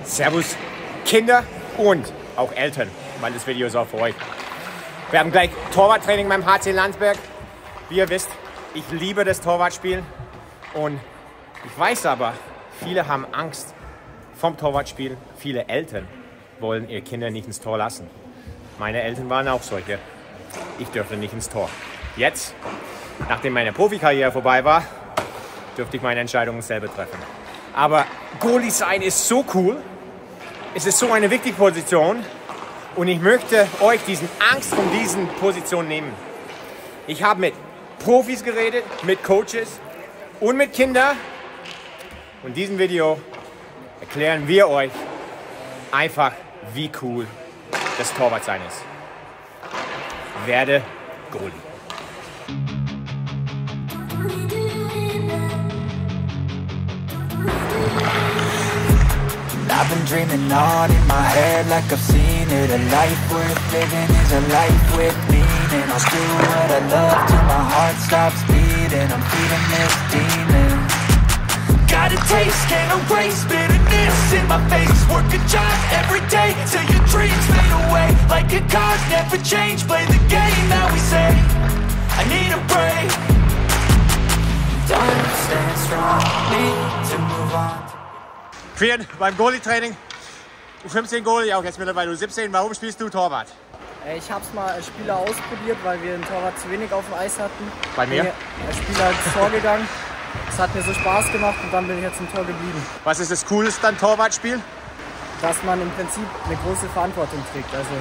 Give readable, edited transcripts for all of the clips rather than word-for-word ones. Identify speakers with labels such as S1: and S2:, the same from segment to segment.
S1: Servus Kinder und auch Eltern, weil das Video ist auch für euch. Wir haben gleich Torwarttraining beim HC Landsberg. Wie ihr wisst, ich liebe das Torwartspiel und ich weiß aber, viele haben Angst vom Torwartspiel. Viele Eltern wollen ihre Kinder nicht ins Tor lassen. Meine Eltern waren auch solche. Ich dürfte nicht ins Tor. Jetzt, nachdem meine Profikarriere vorbei war, dürfte ich meine Entscheidungen selber treffen. Aber Goalie sein ist so cool. Es ist so eine wichtige Position. Und ich möchte euch diesen Angst von diesen Positionen nehmen. Ich habe mit Profis geredet, mit Coaches und mit Kindern. Und in diesem Video erklären wir euch einfach, wie cool das Torwartsein ist. Werde Goalie.
S2: I've been dreaming on in my head like I've seen it. A life worth living is a life with meaning. I'll do what I love till my heart stops beating. I'm feeding this demon. Got a taste, can't erase bitterness in my face. Work a job every day till your dreams fade away. Like a card, never change, play the game that we say. I need a break. Don't stand strong, need to move on.
S1: Frieden, beim Goalie-Training, du 15 Goalie, auch jetzt mittlerweile du 17. Warum spielst du Torwart?
S3: Ich habe es mal als Spieler ausprobiert, weil wir einen Torwart zu wenig auf dem Eis hatten.
S1: Bei mir?
S3: Als Spieler ins Tor gegangen. Es hat mir so Spaß gemacht und dann bin ich jetzt im Tor geblieben.
S1: Was ist das Coolste an Torwartspiel?
S3: Dass man im Prinzip eine große Verantwortung trägt. Also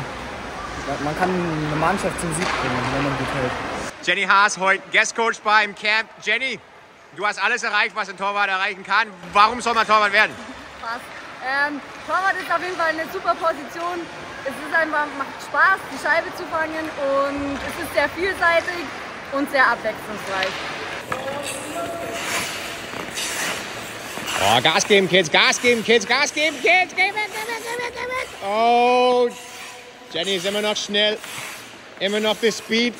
S3: man kann eine Mannschaft zum Sieg bringen, wenn man gut hält.
S1: Jenny Haas, heute Guestcoach beim Camp. Jenny, du hast alles erreicht, was ein Torwart erreichen kann. Warum soll man Torwart werden?
S4: Torwart ist auf jeden Fall eine super Position. Es ist einfach, macht Spaß, die Scheibe zu fangen und es ist sehr vielseitig und sehr abwechslungsreich.
S1: Oh, Gas geben, Kids, Gas geben, Kids, Gas geben, Kids, gib it. Oh, Jenny ist immer noch schnell, immer noch the Speed.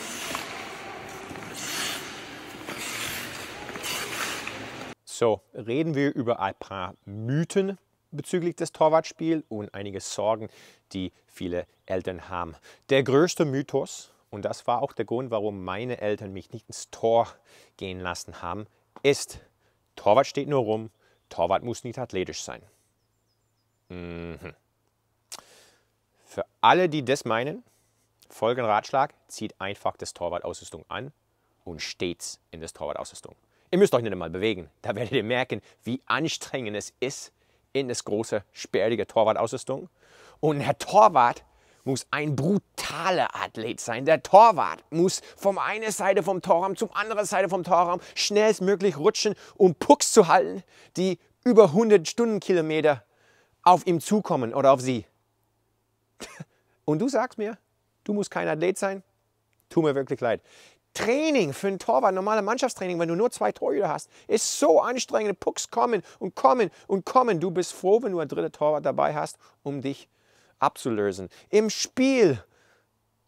S1: So, reden wir über ein paar Mythen bezüglich des Torwartspiels und einige Sorgen, die viele Eltern haben. Der größte Mythos, und das war auch der Grund, warum meine Eltern mich nicht ins Tor gehen lassen haben, ist, Torwart steht nur rum, Torwart muss nicht athletisch sein. Für alle, die das meinen, folgender Ratschlag, zieht einfach das Torwartausrüstung an und steht's in das Torwartausrüstung. Ihr müsst euch nicht einmal bewegen. Da werdet ihr merken, wie anstrengend es ist in das große, sperrige Torwartausrüstung. Und der Torwart muss ein brutaler Athlet sein. Der Torwart muss von einer Seite vom Torraum zum anderen Seite vom Torraum schnellstmöglich rutschen, um Pucks zu halten, die über 100 Stundenkilometer auf ihm zukommen oder auf sie. Und du sagst mir, du musst kein Athlet sein? Tut mir wirklich leid. Training für einen Torwart, normale Mannschaftstraining, wenn du nur 2 Torhüter hast, ist so anstrengend. Pucks kommen und kommen und kommen. Du bist froh, wenn du einen dritten Torwart dabei hast, um dich abzulösen. Im Spiel,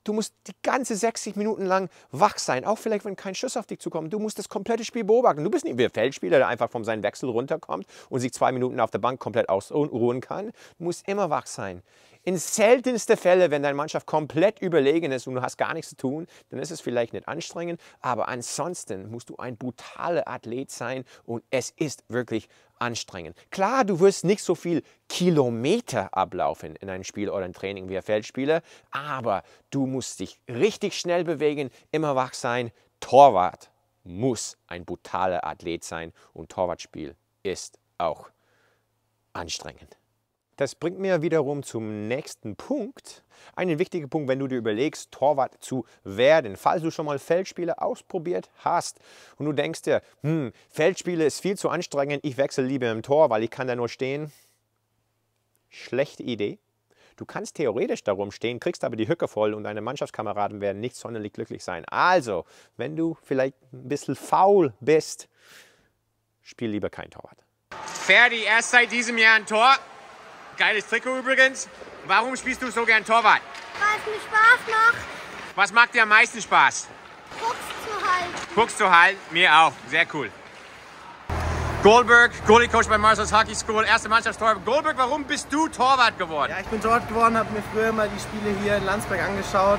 S1: du musst die ganze 60 Minuten lang wach sein, auch vielleicht, wenn kein Schuss auf dich zukommt. Du musst das komplette Spiel beobachten. Du bist nicht wie ein Feldspieler, der einfach von seinem Wechsel runterkommt und sich 2 Minuten auf der Bank komplett ausruhen kann. Du musst immer wach sein. In seltensten Fällen, wenn deine Mannschaft komplett überlegen ist und du hast gar nichts zu tun, dann ist es vielleicht nicht anstrengend, aber ansonsten musst du ein brutaler Athlet sein und es ist wirklich anstrengend. Klar, du wirst nicht so viel Kilometer ablaufen in einem Spiel oder ein Training wie ein Feldspieler, aber du musst dich richtig schnell bewegen, immer wach sein. Torwart muss ein brutaler Athlet sein und Torwartspiel ist auch anstrengend. Das bringt mir wiederum zum nächsten Punkt. Einen wichtigen Punkt, wenn du dir überlegst, Torwart zu werden. Falls du schon mal Feldspiele ausprobiert hast und du denkst dir, Feldspiele ist viel zu anstrengend, ich wechsle lieber im Tor, weil ich kann da nur stehen. Schlechte Idee. Du kannst theoretisch darum stehen, kriegst aber die Hücke voll und deine Mannschaftskameraden werden nicht sonderlich glücklich sein. Also, wenn du vielleicht ein bisschen faul bist, spiel lieber kein Torwart. Ferdi, erst seit diesem Jahr ein Tor. Geiles Trikot übrigens. Warum spielst du so gern Torwart?
S4: Weil es mir Spaß macht,
S1: Was macht dir am meisten Spaß?
S4: Pucks zu halten.
S1: Pucks zu halten? Mir auch. Sehr cool. Goldberg, Goalie-Coach bei Marshalls Hockey School, erste Mannschaftstorwart. Goldberg, warum bist du Torwart geworden?
S5: Ja, ich bin Torwart geworden, habe mir früher mal die Spiele hier in Landsberg angeschaut.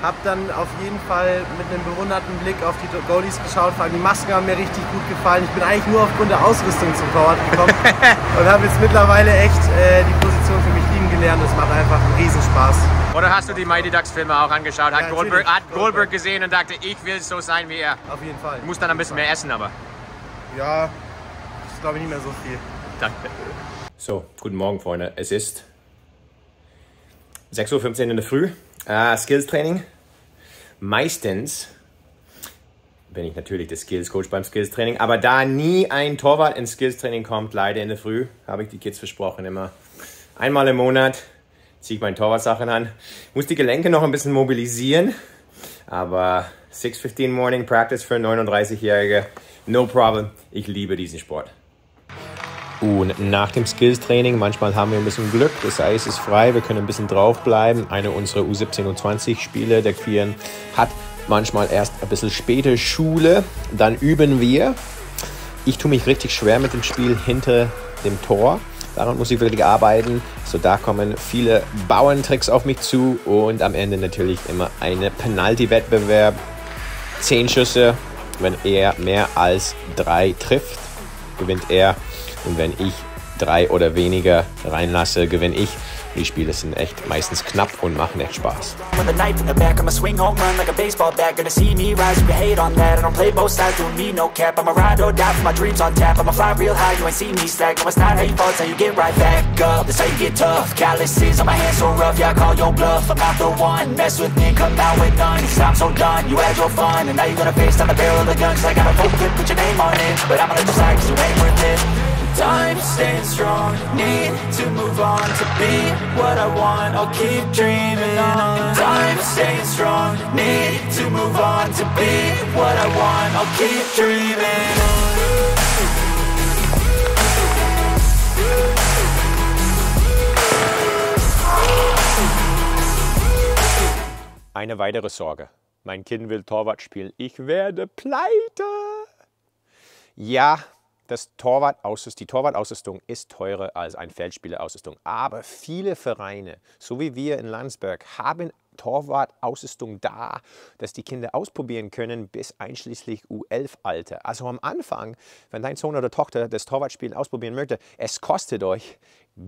S5: Habe dann auf jeden Fall mit einem bewunderten Blick auf die Goalies geschaut. Vor allem die Masken haben mir richtig gut gefallen. Ich bin eigentlich nur aufgrund der Ausrüstung zum Torwart gekommen und habe jetzt mittlerweile echt die Position für mich lieben gelernt. Das macht einfach einen Riesenspaß.
S1: Oder hast du die Mighty Ducks Filme auch angeschaut? Hat
S5: Ja,
S1: Goldberg gesehen und dachte, ich will so sein wie er.
S5: Auf jeden Fall.
S1: Du musst dann ein bisschen mehr essen, aber.
S5: Ja, das ist glaube ich nicht mehr so viel.
S1: Danke. So, guten Morgen, Freunde. Es ist 6:15 Uhr in der Früh. Skills-Training. Meistens bin ich natürlich der Skills-Coach beim Skills-Training, aber da nie ein Torwart ins Skills-Training kommt, leider in der Früh, habe ich die Kids versprochen, immer einmal im Monat ziehe ich meine Torwartsachen an. Muss die Gelenke noch ein bisschen mobilisieren, aber 6:15 Morning Practice für 39-Jährige, no problem. Ich liebe diesen Sport. Und nach dem Skills-Training, manchmal haben wir ein bisschen Glück, das Eis ist frei, wir können ein bisschen draufbleiben. Eine unserer U17 und 20 Spiele der Quieren hat manchmal erst ein bisschen später Schule, dann üben wir. Ich tue mich richtig schwer mit dem Spiel hinter dem Tor, daran muss ich wirklich arbeiten. So, da kommen viele Bauerntricks auf mich zu und am Ende natürlich immer eine Penalty-Wettbewerb. 10 Schüsse, wenn er mehr als 3 trifft, gewinnt er. Und wenn ich 3 oder weniger reinlasse, gewinne ich. Die Spiele sind echt meistens knapp und machen echt Spaß.
S2: With a knife in the back, I'ma swing home run like a baseball bat. Gonna see me rise, you hate on that. I don't play both sides, don't need no cap. I'm a ride or die for my dreams on tap. I'ma fly real high, you ain't see me slack. No, it's not how you fall, it's how you get right back up. That's how you get tough. Calluses on my hands so rough, yeah, I call your bluff. I'm not the one, mess with me, come out with none. Cause I'm so done, you had your fun. And now you're gonna face down the barrel of the gun. Cause I got a full clip, put your name on it. But I'ma let you slide, cause you ain't worth it. Time staying strong, need to move on to be what I want, I'll keep dreaming on. Time staying strong, need to move on to be what I want, I'll keep dreaming on.
S1: Eine weitere Sorge. Mein Kind will Torwart spielen. Ich werde pleite. Ja, die Torwartausrüstung ist teurer als eine Feldspielerausrüstung. Aber viele Vereine, so wie wir in Landsberg, haben Torwartausrüstung da, dass die Kinder ausprobieren können bis einschließlich U11-Alter. Also am Anfang, wenn dein Sohn oder Tochter das Torwartspielen ausprobieren möchte, es kostet euch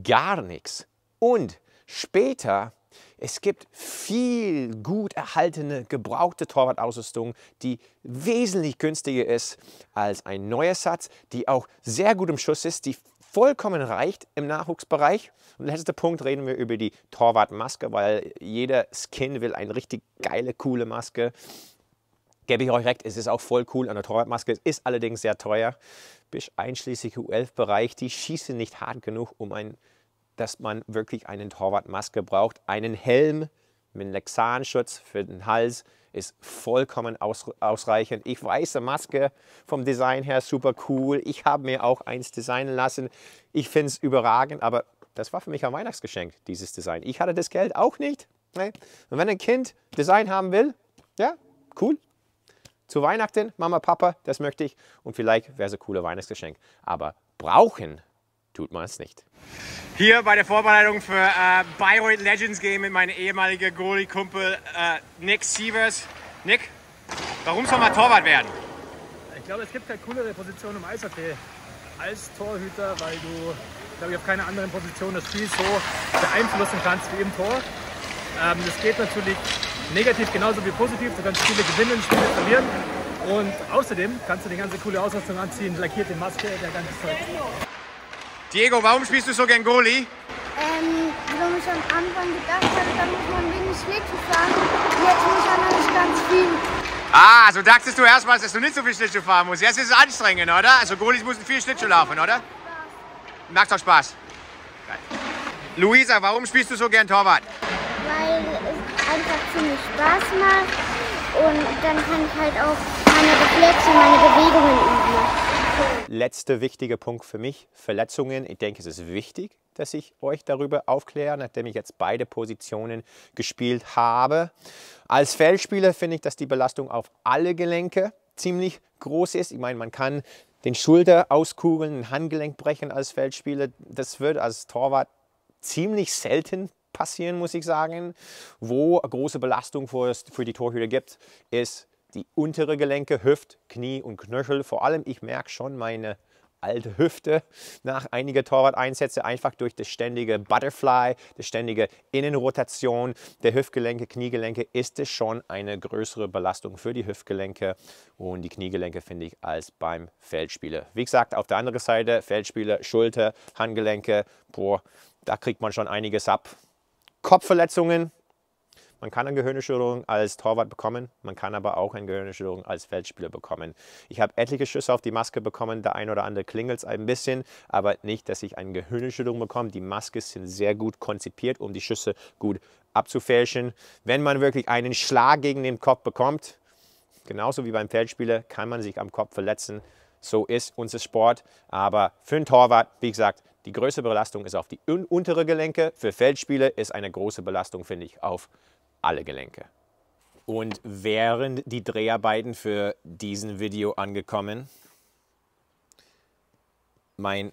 S1: gar nichts. Und später, es gibt viel gut erhaltene, gebrauchte Torwartausrüstung, die wesentlich günstiger ist als ein neuer Satz, die auch sehr gut im Schuss ist, die vollkommen reicht im Nachwuchsbereich. Und letzter Punkt, reden wir über die Torwartmaske, weil jeder Skin will eine richtig geile, coole Maske. Gebe ich euch recht, es ist auch voll cool an der Torwartmaske, es ist allerdings sehr teuer. Bis einschließlich U11-Bereich, die schießen nicht hart genug, dass man wirklich eine Torwartmaske braucht. Einen Helm mit Lexanschutz für den Hals ist vollkommen ausreichend. Ich weiß, eine Maske vom Design her super cool. Ich habe mir auch eins designen lassen. Ich finde es überragend, aber das war für mich ein Weihnachtsgeschenk, dieses Design. Ich hatte das Geld auch nicht. Und wenn ein Kind Design haben will, ja, cool. Zu Weihnachten, Mama, Papa, das möchte ich. Und vielleicht wäre es ein cooler Weihnachtsgeschenk. Aber brauchen tut man es nicht. Hier bei der Vorbereitung für Bayreuth Legends Game mit meinem ehemaligen Goalie-Kumpel Nick Sievers. Nick, warum soll man Torwart werden?
S3: Ich glaube, es gibt keine coolere Position im Eishockey als Torhüter, weil du, glaube ich, auf keiner anderen Position das Spiel so beeinflussen kannst wie im Tor. Das geht natürlich negativ genauso wie positiv. Du kannst Spiele gewinnen, Spiele verlieren. Und außerdem kannst du die ganze coole Ausrüstung anziehen, lackierte Maske, der ganze Zeug.
S1: Diego, warum spielst du so gern Goalie?
S6: Warum ich am Anfang gedacht hatte, da muss man wenig Schlittschuh fahren. Jetzt muss man nicht ganz viel.
S1: Ah, so dachtest du erstmal, dass du nicht so viel Schlittschuh fahren musst. Jetzt ist es anstrengend, oder? Also Goalies müssen viel Schlittschuh laufen, oder? Macht doch Spaß. Geil. Luisa, warum spielst du so gern Torwart?
S6: Weil es einfach ziemlich Spaß macht und dann kann ich halt auch meine Reflexe, meine Bewegungen üben.
S1: Letzter wichtiger Punkt für mich, Verletzungen. Ich denke, es ist wichtig, dass ich euch darüber aufkläre, nachdem ich jetzt beide Positionen gespielt habe. Als Feldspieler finde ich, dass die Belastung auf alle Gelenke ziemlich groß ist. Ich meine, man kann den Schulter auskugeln, ein Handgelenk brechen als Feldspieler. Das wird als Torwart ziemlich selten passieren, muss ich sagen. Wo eine große Belastung für die Torhüter gibt, ist die untere Gelenke, Hüft, Knie und Knöchel. Vor allem, ich merke schon meine alte Hüfte nach einiger Torwart-Einsätze, einfach durch das ständige Butterfly, die ständige Innenrotation der Hüftgelenke, Kniegelenke, ist es schon eine größere Belastung für die Hüftgelenke und die Kniegelenke, finde ich, als beim Feldspieler. Wie gesagt, auf der anderen Seite, Feldspieler, Schulter, Handgelenke, boah, da kriegt man schon einiges ab. Kopfverletzungen. Man kann eine Gehirnerschütterung als Torwart bekommen, man kann aber auch eine Gehirnerschütterung als Feldspieler bekommen. Ich habe etliche Schüsse auf die Maske bekommen, der ein oder andere klingelt es ein bisschen, aber nicht, dass ich eine Gehirnerschütterung bekomme. Die Masken sind sehr gut konzipiert, um die Schüsse gut abzufälschen. Wenn man wirklich einen Schlag gegen den Kopf bekommt, genauso wie beim Feldspieler, kann man sich am Kopf verletzen. So ist unser Sport, aber für einen Torwart, wie gesagt, die größte Belastung ist auf die untere Gelenke. Für Feldspieler ist eine große Belastung, finde ich, auf alle Gelenke. Und während die Dreharbeiten für diesen Video angekommen, mein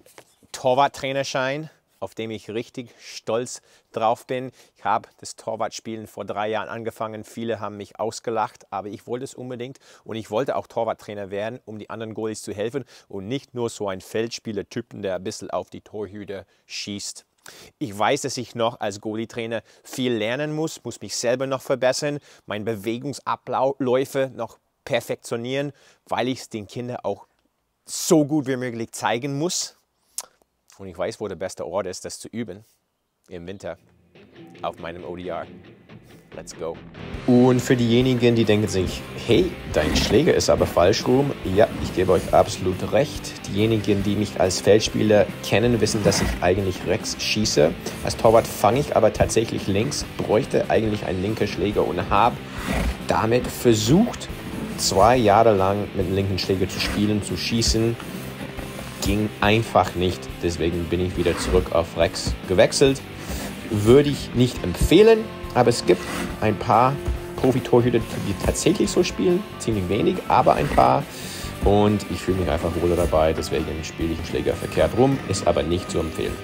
S1: Torwarttrainerschein, auf dem ich richtig stolz drauf bin. Ich habe das Torwartspielen vor 3 Jahren angefangen. Viele haben mich ausgelacht, aber ich wollte es unbedingt. Und ich wollte auch Torwarttrainer werden, um die anderen Goalies zu helfen und nicht nur so ein Feldspieler-Typen, der ein bisschen auf die Torhüter schießt. Ich weiß, dass ich noch als Goalie-Trainer viel lernen muss mich selber noch verbessern, meine Bewegungsabläufe noch perfektionieren, weil ich es den Kindern auch so gut wie möglich zeigen muss. Und ich weiß, wo der beste Ort ist, das zu üben. Im Winter auf meinem ODR. Let's go. Und für diejenigen, die denken sich, hey, dein Schläger ist aber falsch rum. Ja, ich gebe euch absolut recht. Diejenigen, die mich als Feldspieler kennen, wissen, dass ich eigentlich rechts schieße. Als Torwart fange ich aber tatsächlich links, bräuchte eigentlich einen linken Schläger und habe damit versucht, 2 Jahre lang mit dem linken Schläger zu spielen, zu schießen. Ging einfach nicht. Deswegen bin ich wieder zurück auf rechts gewechselt. Würde ich nicht empfehlen. Aber es gibt ein paar Profi-Torhüter, die tatsächlich so spielen. Ziemlich wenig, aber ein paar. Und ich fühle mich einfach wohler dabei. Deswegen spiele ich den Schläger verkehrt rum. Ist aber nicht zu empfehlen.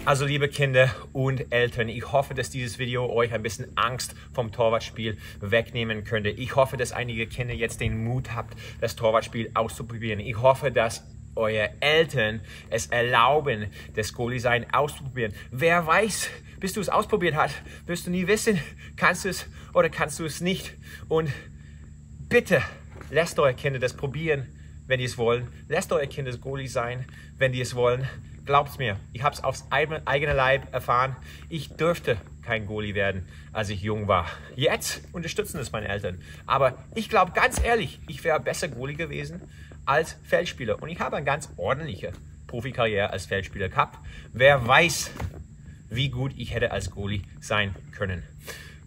S1: Also liebe Kinder und Eltern, ich hoffe, dass dieses Video euch ein bisschen Angst vom Torwartspiel wegnehmen könnte. Ich hoffe, dass einige Kinder jetzt den Mut habt, das Torwartspiel auszuprobieren. Ich hoffe, dass eure Eltern es erlauben, das Goalie-Sein auszuprobieren. Wer weiß, bis du es ausprobiert hast, wirst du nie wissen, kannst du es oder kannst du es nicht. Und bitte, lasst eure Kinder das probieren, wenn die es wollen. Lasst eure Kinder das Goalie sein, wenn die es wollen. Glaubt's mir, ich habe es aufs eigene Leib erfahren. Ich dürfte kein Goalie werden, als ich jung war. Jetzt unterstützen es meine Eltern. Aber ich glaube ganz ehrlich, ich wäre besser Goalie gewesen als Feldspieler. Und ich habe eine ganz ordentliche Profikarriere als Feldspieler gehabt. Wer weiß, wie gut ich hätte als Goalie sein können.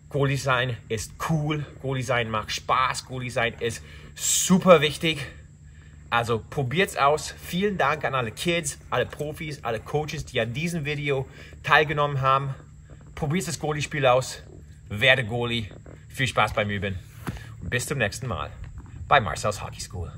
S1: Goalie sein ist cool, Goalie sein macht Spaß, Goalie sein ist super wichtig. Also probiert's aus. Vielen Dank an alle Kids, alle Profis, alle Coaches, die an diesem Video teilgenommen haben. Probiert das Goalie-Spiel aus. Werde Goalie. Viel Spaß beim Üben. Und bis zum nächsten Mal bei Marcel's Hockey School.